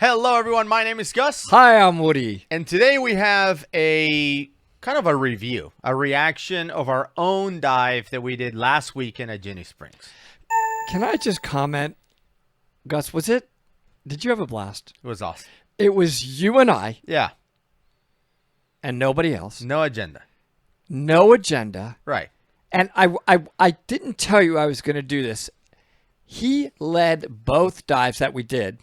Hello, everyone. My name is Gus. Hi, I'm Woody. And today we have a kind of a review, a reaction of our own dive that we did last weekend at Ginnie Springs. Can I just comment, Gus, did you have a blast? It was awesome. It was you and I Yeah. and nobody else. No agenda. No agenda. Right. And I didn't tell you I was going to do this. He led both dives that we did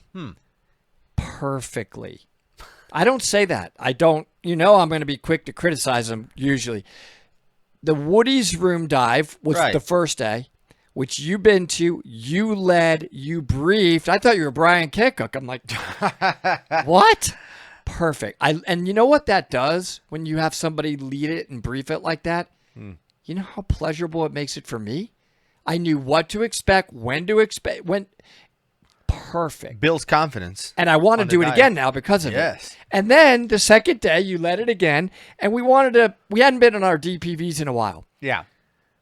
perfectly. I don't say that. I don't. I'm going to be quick to criticize him usually. The Woody's room dive was Right. the first day, which you've been to. You led, you briefed. I thought you were Brian Kickock. I'm like, what? Perfect. And you know what that does when you have somebody lead it and brief it like that? You know how pleasurable it makes it for me? I knew what to expect, when to expect, perfect. Builds confidence. And I want to on the do it dive. again now because of it. Yes. And then the second day, you led it again, and we hadn't been on our DPVs in a while. Yeah.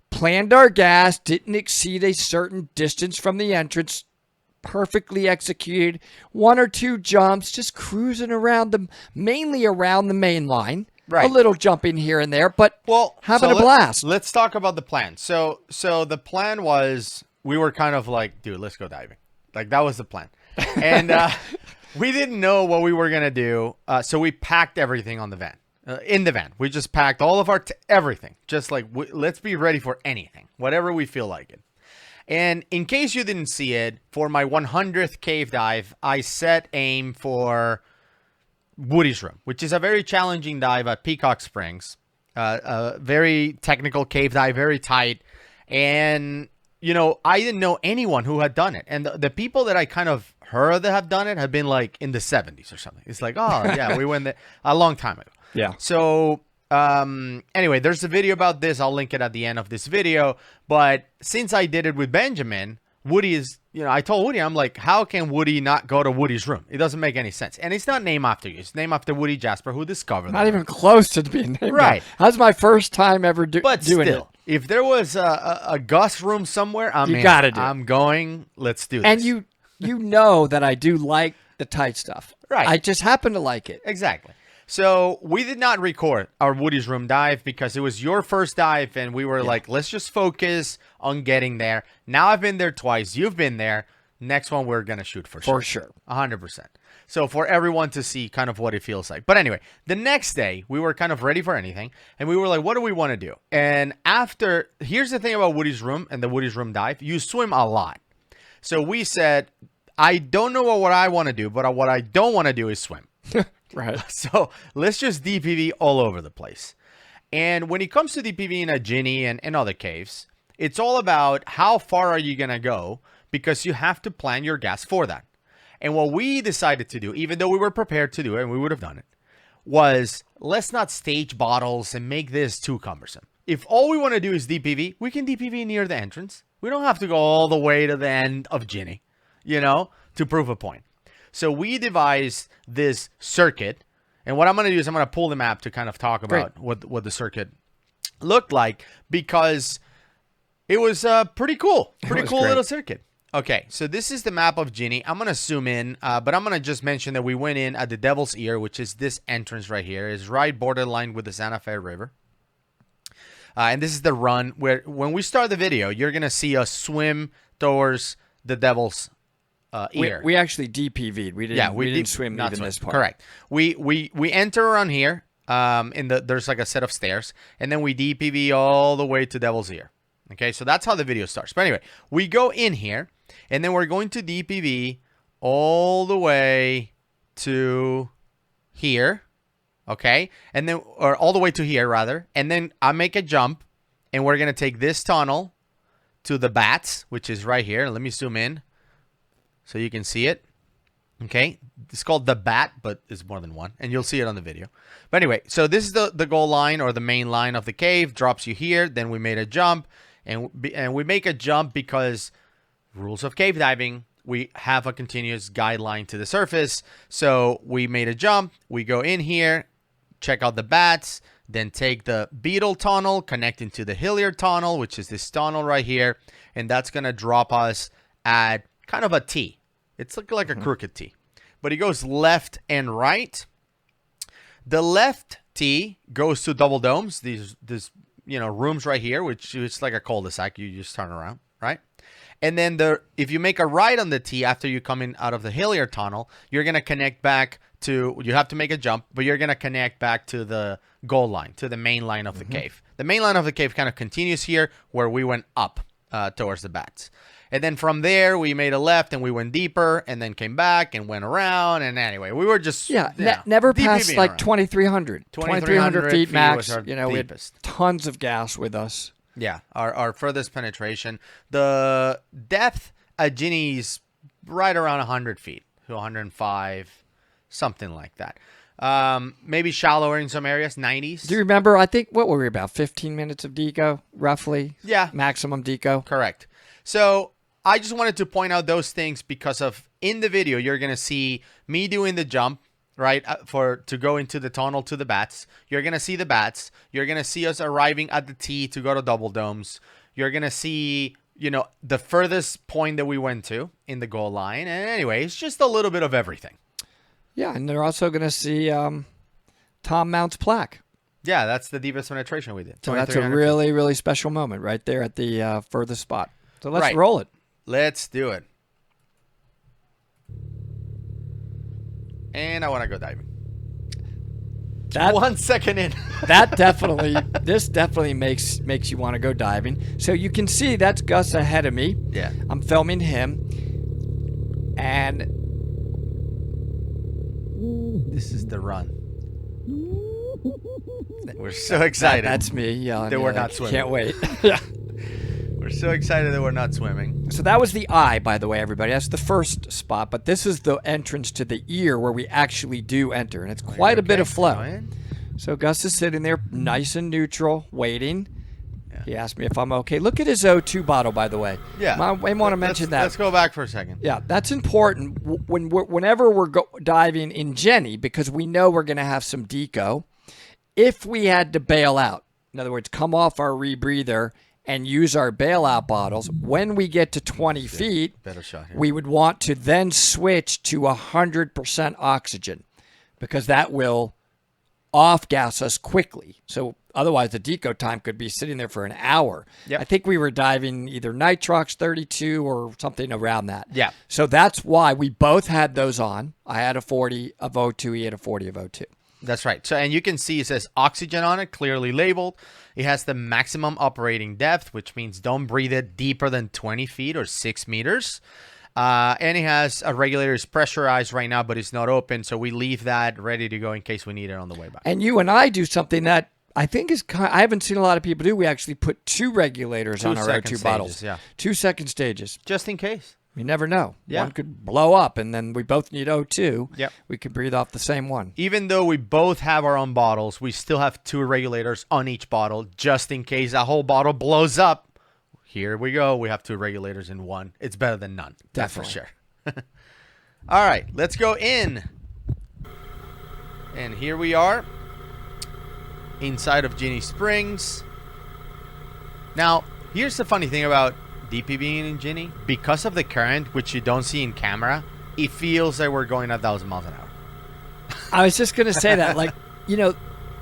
Planned our gas, didn't exceed a certain distance from the entrance, perfectly executed. One or two jumps, just cruising around mainly around the main line. Right. A little jumping here and there, but having a blast. Let's talk about the plan. So the plan was we were kind of like, dude, let's go diving. Like that was the plan. And we didn't know what we were going to do. So we packed everything on the van, in the van. We just packed all of our, everything. Just like, let's be ready for anything, whatever we feel like it. And in case you didn't see it, for my 100th cave dive, I set aim for Woody's room, which is a very challenging dive at Peacock Springs. A very technical cave dive, very tight. And, I didn't know anyone who had done it. And the people that I kind of heard that have done it have been like in the 70s or something. It's like, oh, yeah, we went there a long time ago. Yeah. So, anyway, there's a video about this. I'll link it at the end of this video. But since I did it with Benjamin, Woody is, I told Woody, I'm like, how can Woody not go to Woody's room? It doesn't make any sense. And it's not named after you. It's named after Woody Jasper, who discovered it. Not even close to being named. Right. That's my first time ever doing it. Still, if there was a Gus room somewhere, gotta do it. I'm going. Let's do this. And you know that I do like the tight stuff. Right. I just happen to like it. Exactly. So we did not record our Woody's room dive because it was your first dive, and we were like, let's just focus on getting there. Now I've been there twice. You've been there. Next one we're going to shoot for sure. For sure. 100%. So for everyone to see kind of what it feels like. But anyway, the next day we were kind of ready for anything, and we were like, what do we want to do? And here's the thing about Woody's room and the Woody's room dive. You swim a lot. So we said, I don't know what I want to do, but what I don't want to do is swim. Right. So let's just DPV all over the place. And when it comes to DPV in Ginny and other caves, it's all about how far are you going to go, because you have to plan your gas for that. And what we decided to do, even though we were prepared to do it and we would have done it, was let's not stage bottles and make this too cumbersome. If all we want to do is DPV, we can DPV near the entrance. We don't have to go all the way to the end of Ginny, to prove a point. So we devised this circuit, and what I'm going to do is I'm going to pull the map to kind of talk about what the circuit looked like, because it was pretty cool. Pretty cool little circuit. Okay, so this is the map of Ginny. I'm going to zoom in, but I'm going to just mention that we went in at the Devil's Ear, which is this entrance right here. It's right borderline with the Santa Fe River. And this is the run where when we start the video, you're going to see us swim towards the Devil's Ear. We actually DPV'd. We didn't swim even this part. Correct. We enter around here. There's like a set of stairs, and then we DPV all the way to Devil's Ear. Okay, so that's how the video starts. But anyway, we go in here, and then we're going to DPV all the way to here. Okay, and then or all the way to here rather, and then I make a jump, and we're gonna take this tunnel to the bats, which is right here. Let me zoom in so you can see it. Okay, it's called the bat, but it's more than one, and you'll see it on the video. But anyway, so this is the goal line or the main line of the cave. Drops you here. Then we made a jump, and we make a jump because rules of cave diving. We have a continuous guideline to the surface, so we made a jump. We go in here, check out the bats, then take the Beetle tunnel, connect into the Hilliard tunnel, which is this tunnel right here, and that's gonna drop us at kind of a T. It's like a crooked T. but it goes left and right. The left T goes to double domes. These rooms right here, which is like a cul-de-sac. You just turn around, right? And then if you make a right on the T after you come in out of the Hilliard Tunnel, you're going to connect back to, you have to make a jump, but you're going to connect back to the goal line, to the main line of the cave. The main line of the cave kind of continues here where we went up towards the bats. And then from there, we made a left and we went deeper and then came back and went around. And anyway, we were just never past DPVing like around. 2,300. 2,300 feet max. Was our we had deepest. tons of gas with us. Yeah, our furthest penetration. The depth at Ginny's right around 100 feet to 105, something like that. Maybe shallower in some areas, 90s. Do you remember? I think, what were we, about 15 minutes of deco, roughly? Yeah. Maximum deco? Correct. So I just wanted to point out those things because of, in the video, you're going to see me doing the jump, right, to go into the tunnel to the bats. You're going to see the bats. You're going to see us arriving at the T to go to double domes. You're going to see, the furthest point that we went to in the goal line. And anyway, it's just a little bit of everything. Yeah, and they're also going to see Tom Mount's plaque. Yeah, that's the deepest penetration we did. So that's a really, really special moment right there at the furthest spot. So let's roll it. Let's do it. And I want to go diving. 1 second in. This definitely makes you want to go diving. So you can see that's Gus ahead of me. Yeah. I'm filming him. And this is the run. We're so excited. That's me yelling. That we're not swimming. Can't wait. Yeah. We're so excited that we're not swimming. So that was the eye, by the way, everybody. That's the first spot, but this is the entrance to the ear where we actually do enter, and it's quite a bit of flow. So Gus is sitting there, nice and neutral, waiting. Yeah. He asked me if I'm okay. Look at his O2 bottle, by the way. Yeah. I want to mention that. Let's go back for a second. Yeah, that's important whenever we're diving in Ginny, because we know we're going to have some deco. If we had to bail out, in other words, come off our rebreather and use our bailout bottles, when we get to 20 feet, we would want to then switch to 100% oxygen, because that will off-gas us quickly. So otherwise, the deco time could be sitting there for an hour. Yep. I think we were diving either nitrox 32 or something around that. Yeah. So that's why we both had those on. I had a 40 of O2. He had a 40 of O2. That's right. So, and you can see it says oxygen on it, clearly labeled. It has the maximum operating depth, which means don't breathe it deeper than 20 feet or 6 meters. And it has a regulator is pressurized right now, but it's not open. So we leave that ready to go in case we need it on the way back. And you and I do something that I think I haven't seen a lot of people do. We actually put 2 regulators on our O2 bottles. Yeah. 2 second stages. Just in case. You never know. Yeah. One could blow up, and then we both need O2. Yep. We could breathe off the same one. Even though we both have our own bottles, we still have 2 regulators on each bottle, just in case a whole bottle blows up. Here we go. We have 2 regulators in one. It's better than none. Definitely. That's for sure. All right, let's go in. And here we are inside of Ginnie Springs. Now, here's the funny thing about DPVing in Ginny. Because of the current, which you don't see in camera, it feels like we're going 1,000 miles an hour. I was just going to say that.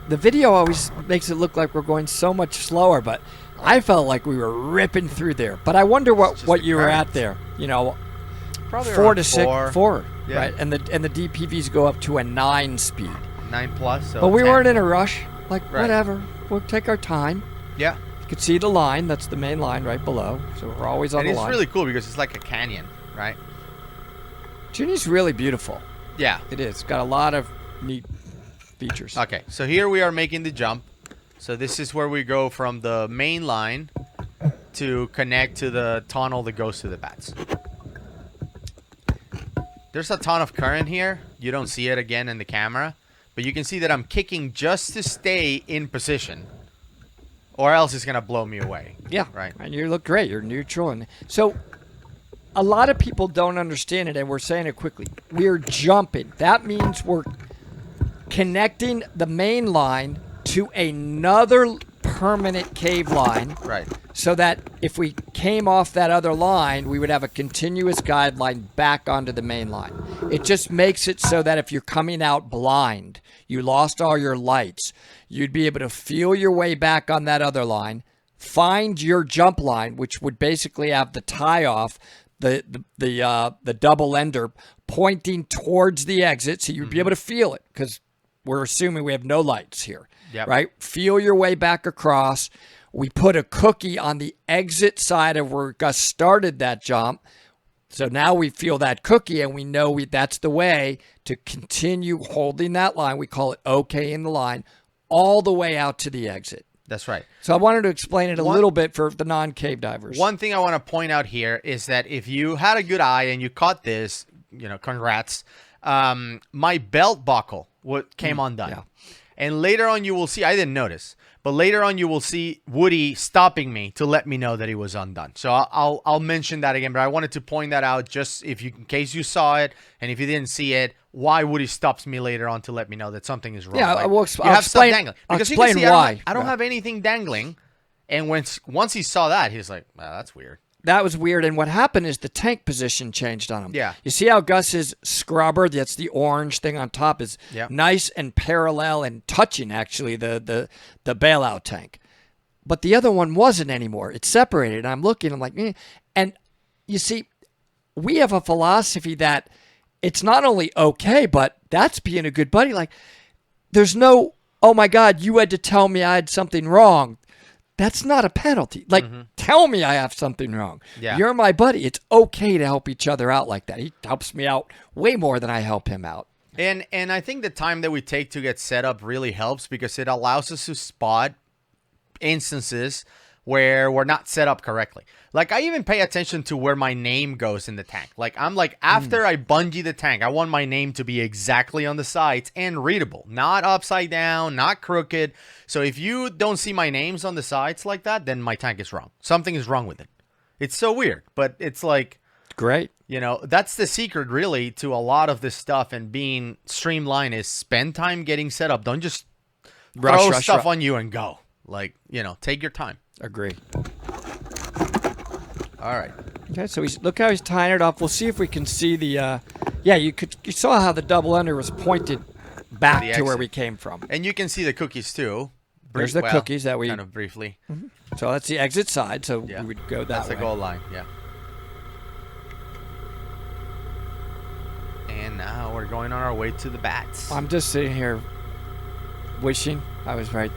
The video always makes it look like we're going so much slower, but I felt like we were ripping through there. But I wonder what you were at there. Probably 4 to 6, 4, yeah. right? And the DPVs go up to a 9 speed. 9 plus. So but we 10. weren't in a rush. Right. Whatever. We'll take our time. Yeah. You could see the line. That's the main line right below. So we're always on the line. And it's really cool because it's like a canyon, right? Ginny's really beautiful. Yeah. It is. It's got a lot of neat features. Okay, so here we are making the jump. So this is where we go from the main line to connect to the tunnel that goes to the bats. There's a ton of current here. You don't see it again in the camera, but you can see that I'm kicking just to stay in position, or else it's gonna blow me away. Yeah, right. And you look great. You're neutral, and so a lot of people don't understand it, and we're saying it quickly. We're jumping. That means we're connecting the main line to another permanent cave line. Right. so that if we came off that other line, we would have a continuous guideline back onto the main line. It just makes it so that if you're coming out blind, you lost all your lights, you'd be able to feel your way back on that other line, find your jump line, which would basically have the tie off, the double ender pointing towards the exit, so you'd be able to feel it, because we're assuming we have no lights here, right? Feel your way back across. We put a cookie on the exit side of where Gus started that jump. So now we feel that cookie, and we know that's the way to continue holding that line. We call it OK in the line all the way out to the exit. That's right. So I wanted to explain it a little bit for the non-cave divers. One thing I want to point out here is that if you had a good eye and you caught this, congrats. My belt buckle came undone. Yeah. And later on you will see, I didn't notice, but later on you will see Woody stopping me to let me know that it was undone. So I'll mention that again, but I wanted to point that out just in case you saw it, and if you didn't see it, why Woody stops me later on to let me know that something is wrong. Yeah, like, I'll explain. Dangling. Because I'll explain you can see, why. I don't have anything dangling. And once he saw that, he's like, wow, that's weird. That was weird. And what happened is the tank position changed on him. Yeah. You see how Gus's scrubber, that's the orange thing on top, is nice and parallel and touching, actually, the bailout tank. But the other one wasn't anymore. It's separated. And I'm looking, I'm like, eh. And you see, we have a philosophy that it's not only okay, but that's being a good buddy. Like, there's no, oh my God, you had to tell me I had something wrong. That's not a penalty. Like, tell me I have something wrong. Yeah. You're my buddy. It's okay to help each other out like that. He helps me out way more than I help him out. And I think the time that we take to get set up really helps, because it allows us to spot instances where we're not set up correctly. Like, I even pay attention to where my name goes in the tank. Like, I'm like, after I bungee the tank, I want my name to be exactly on the sides and readable, not upside down, not crooked. So if you don't see my names on the sides like that, then my tank is wrong. Something is wrong with it. It's so weird, but it's like, great. That's the secret really to a lot of this stuff and being streamlined is spend time getting set up. Don't just throw stuff on you and go. Like, take your time. Agree. All right. Okay, so look how he's tying it off. We'll see if we can see the. You saw how the double under was pointed back to where we came from, and you can see the cookies too. There's the cookies that we kind of briefly. Mm-hmm. So that's the exit side. So we would go that way. That's the goal line. Yeah. And now we're going on our way to the bats. I'm just sitting here, wishing I was right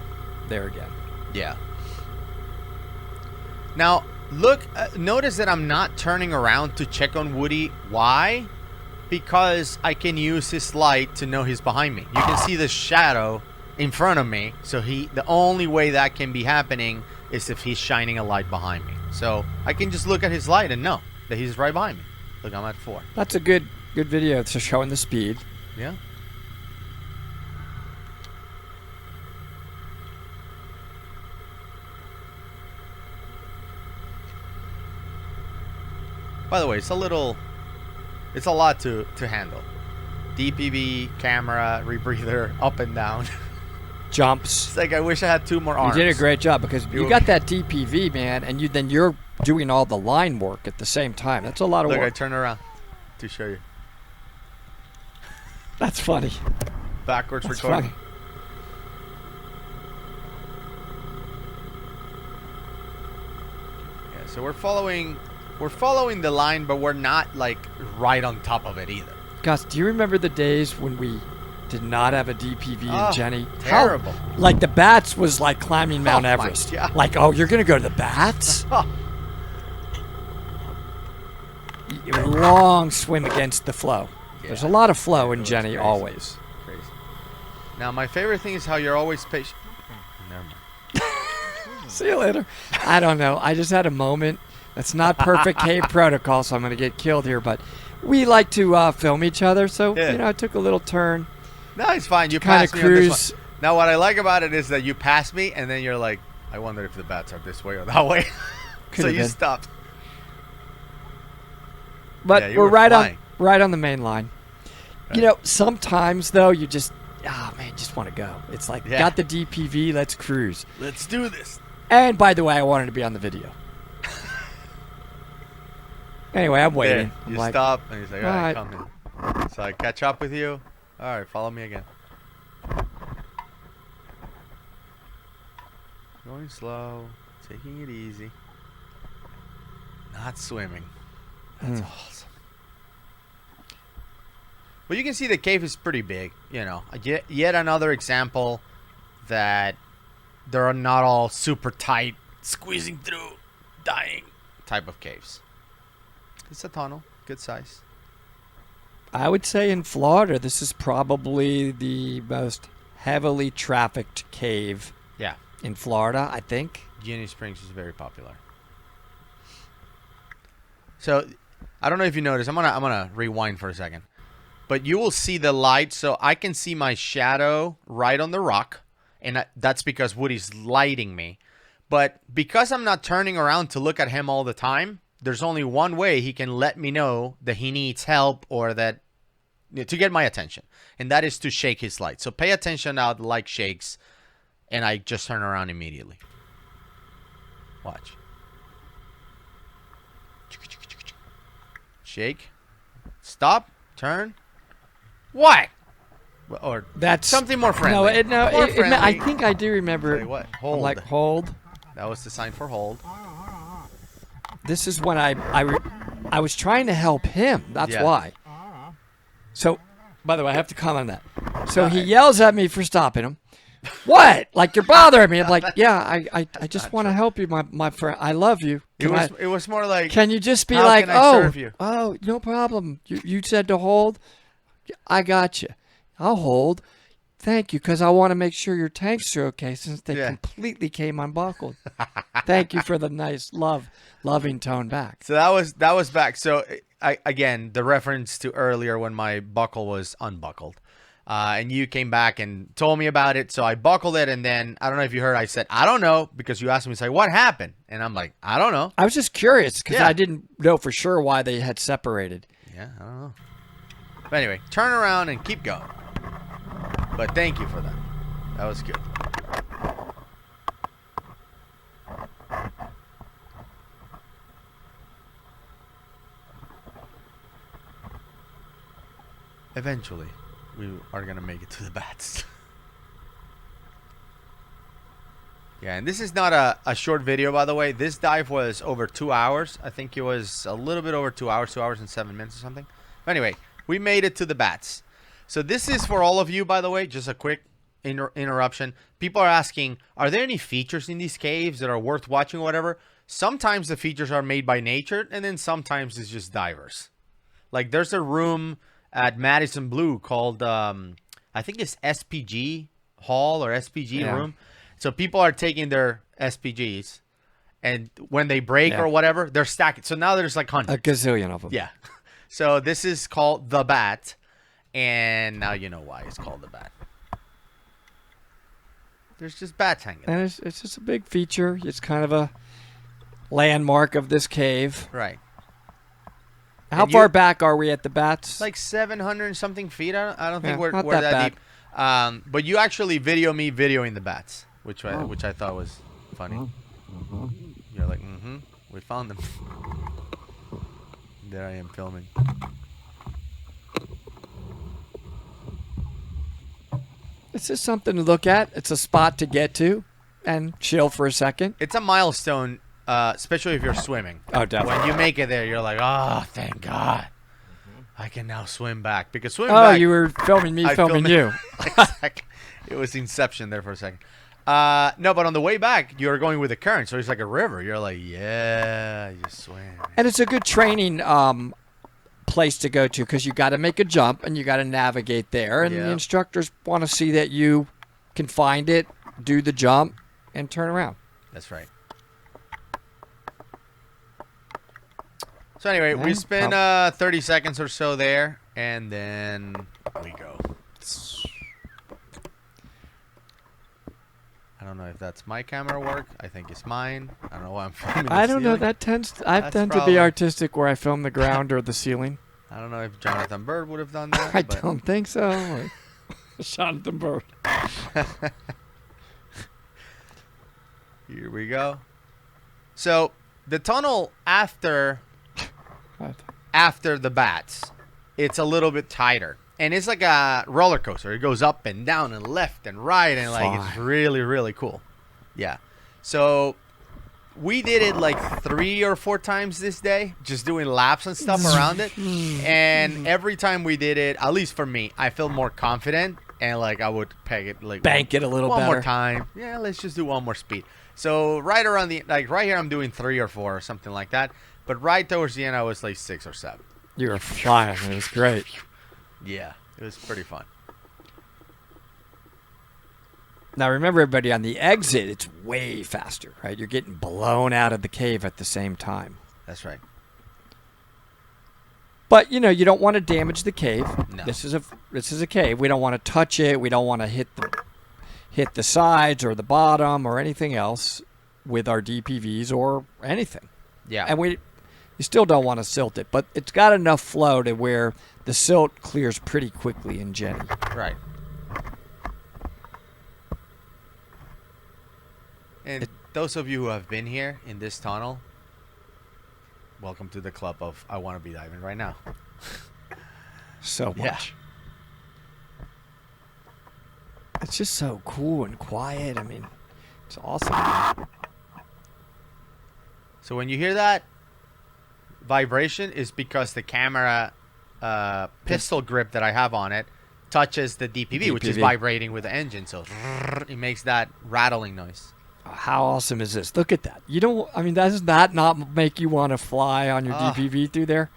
there again. Yeah. Now, look, notice that I'm not turning around to check on Woody. Why? Because I can use his light to know he's behind me. You can see the shadow in front of me. So the only way that can be happening is if he's shining a light behind me. So I can just look at his light and know that he's right behind me. Look, I'm at 4. That's a good video. It's showing the speed. Yeah. By the way, it's a lot to handle. DPV, camera, rebreather, up and down. Jumps. It's like I wish I had 2 more arms. You did a great job, because you got that DPV, man, and you're doing all the line work at the same time. That's a lot of work. Look, I turn around to show you. That's funny. Backwards That's recording. Funny. Yeah, so we're following the line, but we're not like right on top of it either. Gus, do you remember the days when we did not have a DPV in Ginny? Terrible. Like the bats was like climbing Mount Everest. Like, oh, you're gonna go to the bats? Long swim against the flow. Yeah. There's a lot of flow in Ginny always. Crazy. Now my favorite thing is how you're always patient. Never mind. See you later. I don't know. I just had a moment. That's not perfect cave protocol, so I'm going to get killed here. But we like to film each other, so I took a little turn. No, it's fine. You passed me on this one. Now, what I like about it is that you passed me, and then you're like, I wonder if the bats are this way or that way. So you stopped. But we're right on the main line. Right. Sometimes though you just want to go. It's like got the DPV, let's cruise. Let's do this. And by the way, I wanted to be on the video. Anyway, I'm waiting. There, you I'm like, stop, and he's like, all right, "Alright." come in. So I catch up with you. All right, follow me again. Going slow, taking it easy. Not swimming. That's awesome. But you can see the cave is pretty big. You know, yet another example that they're not all super tight, squeezing through, dying type of caves. It's a tunnel, good size. I would say in Florida, this is probably the most heavily trafficked cave Yeah, in Florida, I think. Ginnie Springs is very popular. So, I don't know if you noticed. I'm gonna rewind for a second, but you will see the light. So I can see my shadow right on the rock, and that's because Woody's lighting me. But because I'm not turning around to look at him all the time, there's only one way he can let me know that he needs help or that to get my attention, and that is to shake his light. So pay attention how the light shakes, and I just turn around immediately. Watch. Shake. Stop. Turn. What? Or That's something more friendly. More friendly. I think I do remember. Say what? I'm Hold. like, hold. That was the sign for hold. This is when I was trying to help him. That's Yeah. why. So, by the way, I have to comment on that. So he yells at me for stopping him. What? Like, you're bothering me. I'm like, yeah, I just want to help you, my friend. I love you. It was more like, Can you just be how like, can I serve you? oh, no problem. You said to hold. I got you. I'll hold. Thank you, because I want to make sure your tanks are okay since they completely came unbuckled. Thank you for the nice loving tone back. So that was back. So again, the reference to earlier when my buckle was unbuckled. And you came back and told me about it. So I buckled it, and then I don't know if you heard, I said, I don't know, because you asked me, say, what happened? And I'm like, I don't know. I was just curious because Yeah. I didn't know for sure why they had separated. Yeah, I don't know. But anyway, turn around and keep going. But thank you for that. That was good. Eventually, we are going to make it to the bats. Yeah, and this is not a short video, by the way. This dive was over 2 hours. I think it was a little bit over 2 hours, 2 hours and 7 minutes or something. But anyway, we made it to the bats. So this is for all of you, by the way, just a quick interruption. People are asking, are there any features in these caves that are worth watching or whatever? Sometimes the features are made by nature, and then sometimes it's just divers. Like there's a room at Madison Blue called, I think it's SPG Hall or SPG room. So people are taking their SPGs, and when they break or whatever, they're stacking. So now there's like hundreds. A gazillion of them. Yeah. So this is called the Bat, and now you know why it's called the Bat. There's just bats hanging. And it's just a big feature. It's kind of a landmark of this cave. Right. How far back are we at the bats? Like 700 and something feet. I don't think we're not that deep. But you actually video me videoing the bats, which I thought was funny. You're like, we found them. There I am filming. It's just something to look at. It's a spot to get to and chill for a second. It's a milestone, especially if you're swimming. Oh, definitely. When you make it there, you're like, oh, thank God. I can now swim back. Because swimming back... Oh, you were filming me, filming you. Exactly. It was Inception there for a second. No, but on the way back, you're going with the current, so it's like a river. You're like, yeah, you swim. And it's a good training place to go to because you got to make a jump and you got to navigate there. And the instructors want to see that you can find it, do the jump, and turn around. That's right. So anyway, we spend 30 seconds or so there, and then we go. I don't know if that's my camera work. I think it's mine. I don't know why I'm filming the I don't know. ceiling. I tend to be artistic where I film the ground or the ceiling. I don't know if Jonathan Bird would have done that. I don't think so. Jonathan Bird. Here we go. So the tunnel after the bats, it's a little bit tighter. And it's like a roller coaster. It goes up and down and left and right. And like it's really, really cool. Yeah. So we did it like 3 or 4 times this day, just doing laps and stuff around it. And every time we did it, at least for me, I felt more confident. And like I would peg it like Bank it a little one better. more time. Yeah, let's just do one more speed. So right around right here, I'm doing 3 or 4 or something like that. But right towards the end, I was like 6 or 7. You were flying. It was great. Yeah, it was pretty fun. Now, remember, everybody, on the exit, it's way faster, right? You're getting blown out of the cave at the same time. That's right. But, you know, you don't want to damage the cave. No. This is a cave. We don't want to touch it. We don't want to hit the sides or the bottom or anything else with our DPVs or anything. Yeah. And you still don't want to silt it, but it's got enough flow to where the silt clears pretty quickly in Ginny. Right. And those of you who have been here in this tunnel, welcome to the club of I want to be diving right now. So much. Yeah. It's just so cool and quiet. I mean, it's awesome. So when you hear that vibration, is because the camera pistol grip that I have on it touches the DPV, which is vibrating with the engine. So it makes that rattling noise. How awesome is this? Look at that. Does that not make you want to fly on your DPV through there?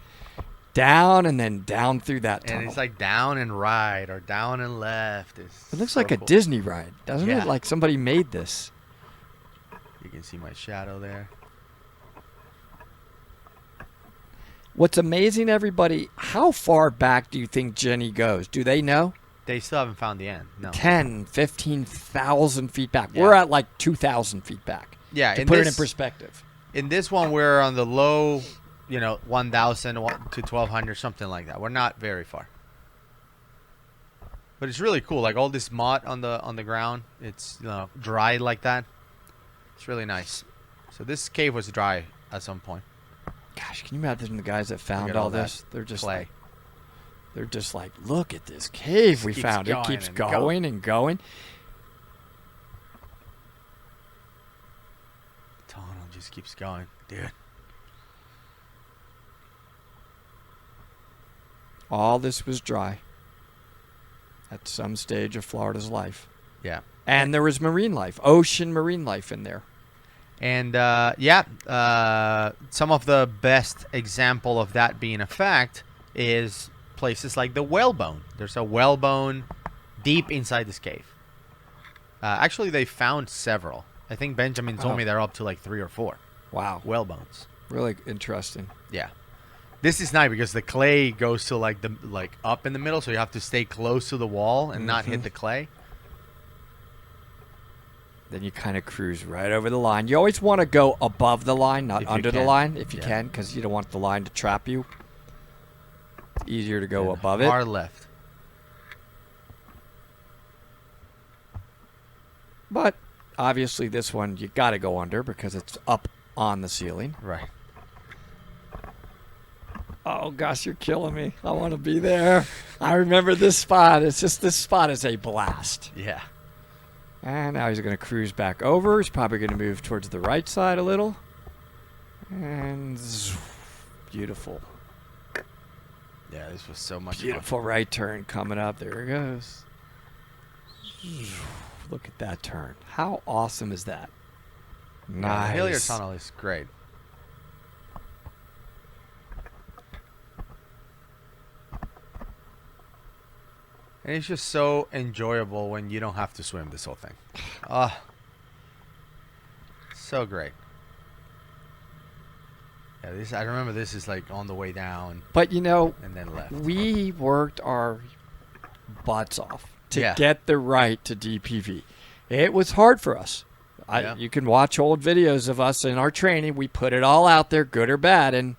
Down and then down through that tunnel. And it's like down and right or down and left. It looks like a Disney ride, doesn't it? Like somebody made this. You can see my shadow there. What's amazing, everybody, how far back do you think Ginny goes? Do they know? They still haven't found the end. No. 10, 15,000 feet back. Yeah. We're at like 2,000 feet back. Yeah. To put it in perspective. In this one, we're on the low, 1,000 to 1,200, something like that. We're not very far. But it's really cool. Like all this mud on the ground, it's dry like that. It's really nice. So this cave was dry at some point. Gosh, can you imagine the guys that found all this? They're just clay. They're just like, look at this cave we found. It keeps going and going. Tunnel just keeps going, dude. All this was dry at some stage of Florida's life. Yeah. And there was marine life, ocean marine life in there. And some of the best example of that being a fact is places like the whalebone. There's a whalebone deep inside this cave. Actually, they found several. I think Benjamin told me they're up to like 3 or 4. Wow. Whalebones. Really interesting. Yeah. This is nice because the clay goes to like up in the middle, so you have to stay close to the wall and not hit the clay. Then you kind of cruise right over the line. You always want to go above the line, not under the line, if you can, because you don't want the line to trap you. It's easier to go above it. Far left. But obviously this one you got to go under because it's up on the ceiling. Right. Oh, gosh, you're killing me. I want to be there. I remember this spot. It's just this spot is a blast. Yeah. And now he's going to cruise back over. He's probably going to move towards the right side a little. And beautiful. Yeah, this was so much Beautiful right turn coming up. There it goes. Look at that turn. How awesome is that? fun. Nice. Yeah, the Hilliard Tunnel is great. And it's just so enjoyable when you don't have to swim this whole thing. So great. Yeah, I remember this is like on the way down But you know, and then left. we worked our butts off to Yeah. get the right to DPV. It was hard for us. Yeah. You can watch old videos of us in our training. We put it all out there, good or bad, and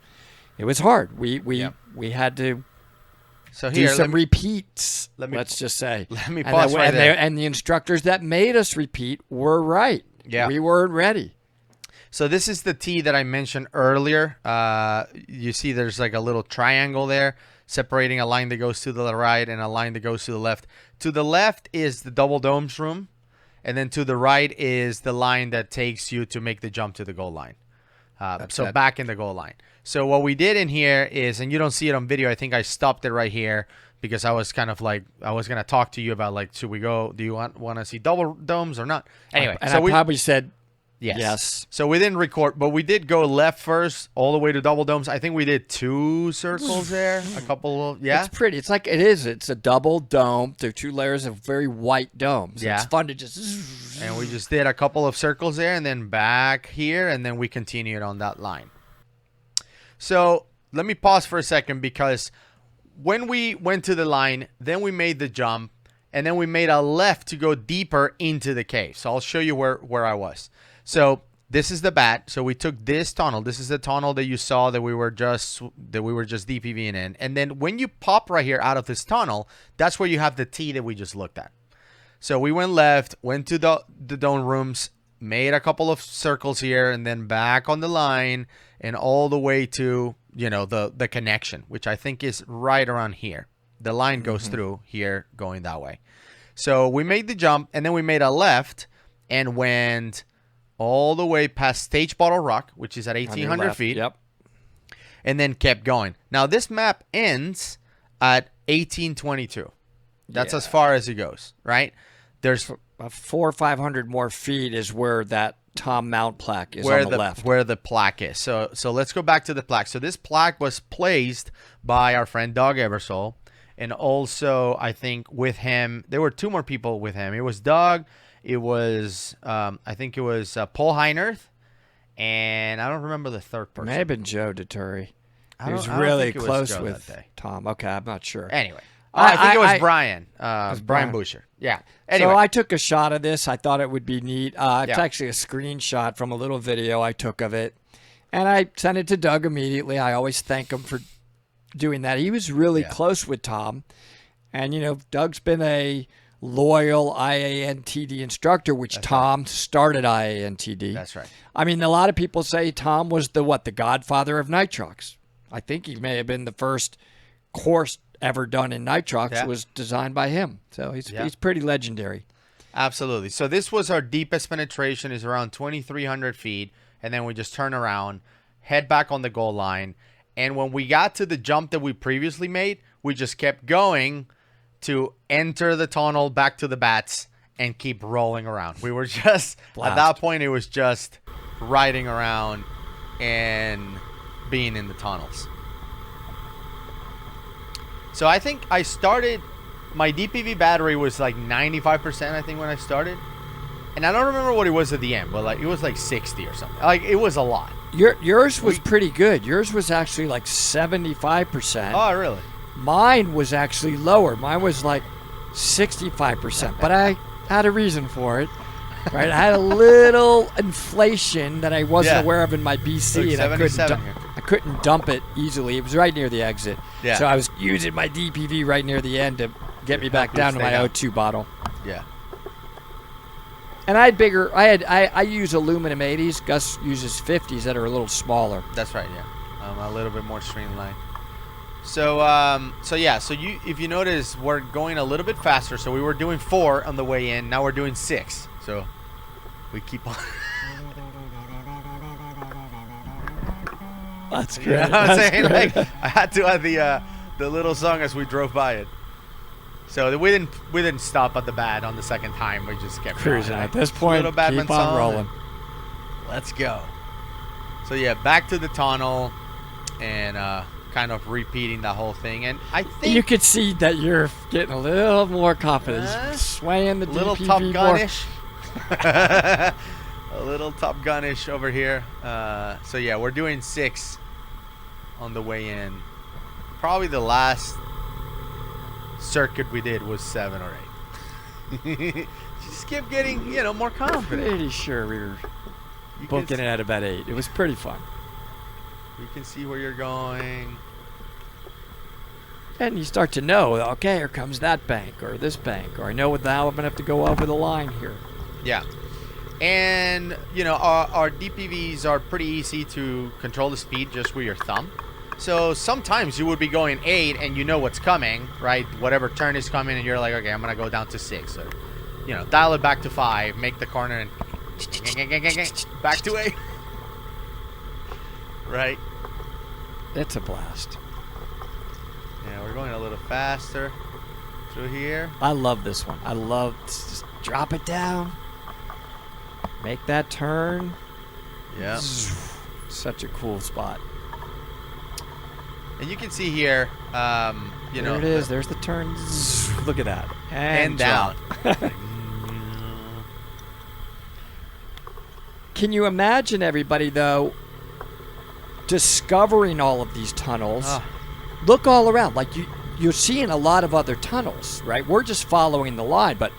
it was hard. We had to So do here, some repeats. let me- Let's just say. let me And pause right there. and the instructors that made us repeat were right. Yeah. We weren't ready. So this is the tee that I mentioned earlier. You see there's like a little triangle there separating a line that goes to the right and a line that goes to the left. To the left is the double domes room, and then to the right is the line that takes you to make the jump to the goal line. So back in the goal line. So what we did in here is, and you don't see it on video, I think I stopped it right here because I was kind of like, I was going to talk to you about like, should we go, do you want to see double domes or not? Anyway. And so I probably said yes. So we didn't record, but we did go left first all the way to double domes. I think we did 2 circles there, a couple of, It's pretty. It's like, it's a double dome. There are 2 layers of very white domes. Yeah. It's fun to just. And we just did a couple of circles there and then back here, and then we continued on that line. So let me pause for a second, because when we went to the line, then we made the jump, and then we made a left to go deeper into the cave. So I'll show you where I was. So this is the bat. So we took this tunnel. This is the tunnel that you saw that we were just DPVing in. And then when you pop right here out of this tunnel, that's where you have the tee that we just looked at. So we went left, went to the dome rooms, made a couple of circles here, and then back on the line and all the way to, you know, the connection, which I think is right around here. The line goes through here going that way. So we made the jump, and then we made a left and went all the way past Stage Bottle Rock, which is at 1,800 feet. Yep. And then kept going. Now, this map ends at 1822. That's as far as it goes, right? There's 400 or 500 more feet is where that Tom Mount plaque is on the left. Where the plaque is. So let's go back to the plaque. So this plaque was placed by our friend Doug Eversole. And also, I think with him, there were 2 more people with him. It was Doug. It was, I think it was Paul Heinerth, and I don't remember the third person. May have been Joe Deturi. He was I don't really think it was close Joe with that day. Tom. Okay, I'm not sure. Anyway, I think it was Brian. was Brian Brian. Boucher. Yeah. Anyway. So I took a shot of this. I thought it would be neat. It's Yeah. actually a screenshot from a little video I took of it, and I sent it to Doug immediately. I always thank him for doing that. He was really close with Tom, and you know, Doug's been a loyal IANTD instructor, which Tom started IANTD. That's right. I mean, a lot of people say Tom was the godfather of nitrox. I think he may have been the first course ever done in nitrox was designed by him. So he's pretty legendary. Absolutely. So this was our deepest penetration, is around 2,300 feet, and then we just turn around, head back on the goal line, and when we got to the jump that we previously made, we just kept going to enter the tunnel back to the bats and keep rolling around. We were just, at that point, it was just riding around and being in the tunnels. So I think I started, my DPV battery was like 95%, I think, when I started. And I don't remember what it was at the end, but like it was like 60 or something. Like it was a lot. Yours was pretty good. Yours was actually like 75%. Oh, really? Mine was actually lower. Mine was like 65%, but I had a reason for it. Right, I had a little inflation that I wasn't aware of in my BC, like and I couldn't dump it easily. It was right near the exit, so I was using my DPV right near the end to get me back down to my O2 bottle. Yeah. And I had bigger. I use aluminum 80s. Gus uses 50s that are a little smaller. That's right. Yeah, a little bit more streamlined. So you, if you notice, we're going a little bit faster. So we were doing 4 on the way in. Now we're doing 6. So we keep on. That's great. You know what I'm saying? Like, I had to add the little song as we drove by it. So we didn't stop at the bat on the second time. We just kept cruising. going. At this point, little Batman keep on song, rolling. Let's go. So yeah, back to the tunnel and kind of repeating the whole thing. And I think you could see that you're getting a little more confidence, swaying the little DPV Top more. Gun-ish. A little Top Gun-ish over here. So yeah, we're doing 6 on the way in. Probably the last circuit we did was 7 or 8. Just kept getting, more confident. Pretty sure we were booking it at about 8. It was pretty fun. You can see where you're going. And you start to know, okay, here comes that bank or this bank, or I know now I'm going to have to go over the line here. Yeah. And, you know, our DPVs are pretty easy to control the speed just with your thumb. So sometimes you would be going 8 and you know what's coming, right? Whatever turn is coming and you're like, okay, I'm going to go down to 6. Or, you know, dial it back to 5, make the corner and back to 8. Right? It's a blast. Yeah, we're going a little faster through here. I love this one. I love just drop it down. Make that turn. Yeah. Such a cool spot. And you can see here, you know. There it is. There's the turn. Look at that. And down. Can you imagine, everybody, though, discovering all of these tunnels? Look all around. Like, you're seeing a lot of other tunnels, right? We're just following the line. But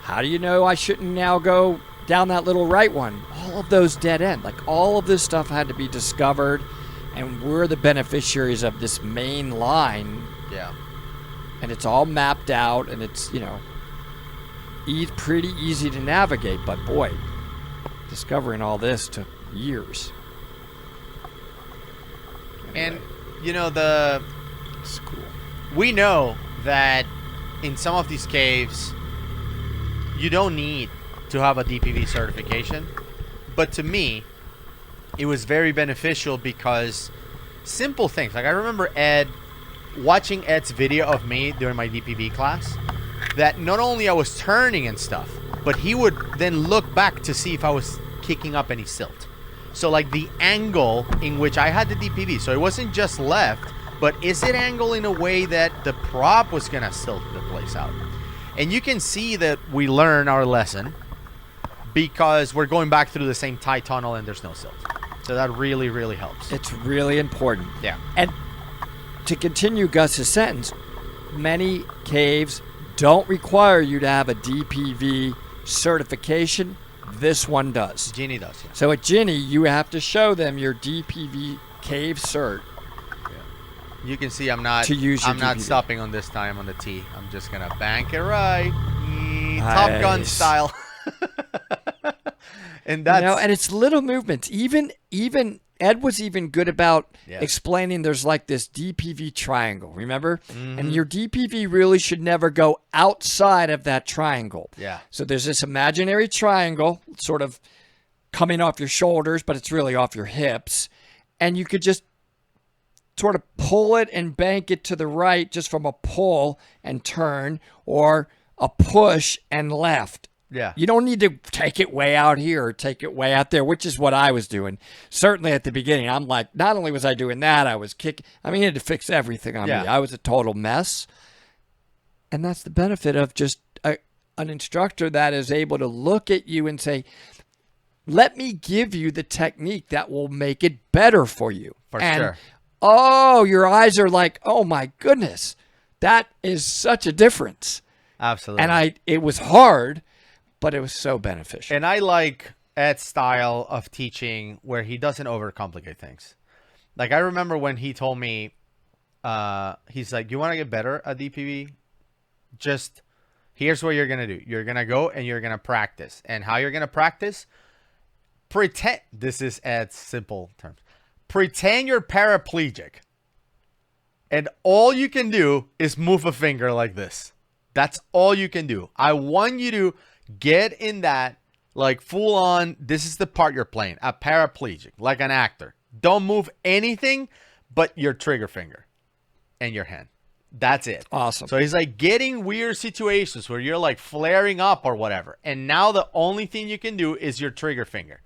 how do you know I shouldn't now go down that little right one? All of those dead end. Like, all of this stuff had to be discovered. And we're the beneficiaries of this main line. Yeah. And it's all mapped out. And it's, you know, pretty easy to navigate. But, boy, discovering all this took years. And, you know, it's cool. We know that in some of these caves, you don't need to have a DPV certification. But to me, it was very beneficial because simple things. Like, I remember watching Ed's video of me during my DPV class, that not only I was turning and stuff, but he would then look back to see if I was kicking up any silt. So, like, the angle in which I had the DPV. So it wasn't just left, but is it angled in a way that the prop was going to silt the place out? And you can see that we learn our lesson because we're going back through the same tight tunnel and there's no silt. So that really, really helps. It's really important. Yeah. And to continue Gus's sentence, many caves don't require you to have a DPV certification. This one does. Ginny does, yeah. So at Ginny, you have to show them your DPV cave cert. You can see I'm not stopping on this time on the T. I'm just going to bank it right. Top Gun style. And that's, you know, and it's little movements. Even Ed was even good about explaining there's like this DPV triangle, remember? Mm-hmm. And your DPV really should never go outside of that triangle. Yeah. So there's this imaginary triangle sort of coming off your shoulders, but it's really off your hips. And you could just sort of pull it and bank it to the right just from a pull and turn, or a push and left. Yeah. You don't need to take it way out here or take it way out there, which is what I was doing. Certainly at the beginning, I'm like, not only was I doing that, I was kicking. I mean, he had to fix everything on me. I was a total mess. And that's the benefit of just an instructor that is able to look at you and say, let me give you the technique that will make it better for you. For sure. Oh, your eyes are like, oh my goodness, that is such a difference. Absolutely. And it was hard, but it was so beneficial. And I like Ed's style of teaching where he doesn't overcomplicate things. Like, I remember when he told me, he's like, you want to get better at DPV? Just, here's what you're going to do. You're going to go and you're going to practice. And how you're going to practice? Pretend, this is Ed's simple terms. Pretend you're paraplegic. And all you can do is move a finger like this. That's all you can do. I want you to get in that, like, full on, this is the part you're playing, a paraplegic, like an actor. Don't move anything but your trigger finger and your hand. That's it. Awesome. So he's like getting weird situations where you're like flaring up or whatever. And now the only thing you can do is your trigger finger.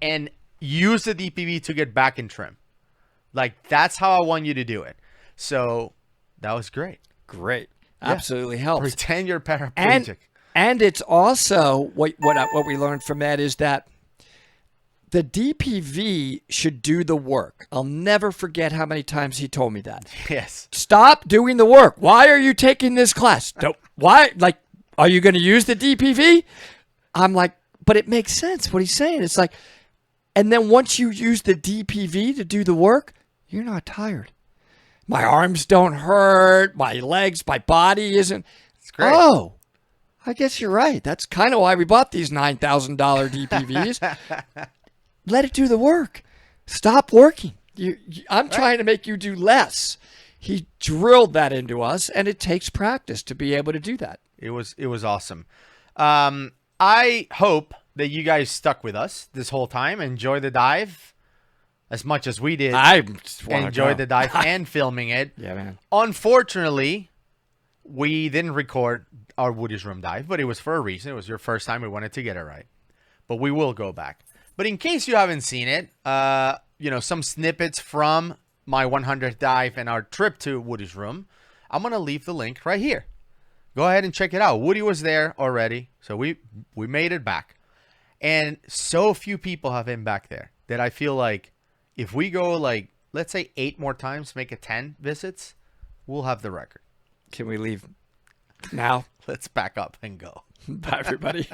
And use the DPV to get back in trim. Like, that's how I want you to do it. So that was great. Great. Absolutely helps. Pretend you're paraplegic. And it's also what we learned from Ed is that the DPV should do the work. I'll never forget how many times he told me that. Yes. Stop doing the work. Why are you taking this class? Why? Like, are you going to use the DPV? I'm like, but it makes sense what he's saying. It's like, and then once you use the DPV to do the work, you're not tired. My arms don't hurt. My legs, my body isn't. It's great. Oh, I guess you're right. That's kind of why we bought these $9,000 DPVs. Let it do the work. Stop working. I'm trying to make you do less. He drilled that into us, and it takes practice to be able to do that. It was awesome. I hope that you guys stuck with us this whole time. Enjoy the dive as much as we did. I just wanna enjoy go. the dive and filming it. Yeah, man. Unfortunately, we didn't record our Woody's Room dive, but it was for a reason. It was your first time. We wanted to get it right. But we will go back. But in case you haven't seen it, some snippets from my 100th dive and our trip to Woody's Room, I'm going to leave the link right here. Go ahead and check it out. Woody was there already, so we made it back. And so few people have been back there that I feel like if we go let's say 8 more times, make it 10 visits, we'll have the record. Can we leave now? Let's back up and go. Bye, everybody.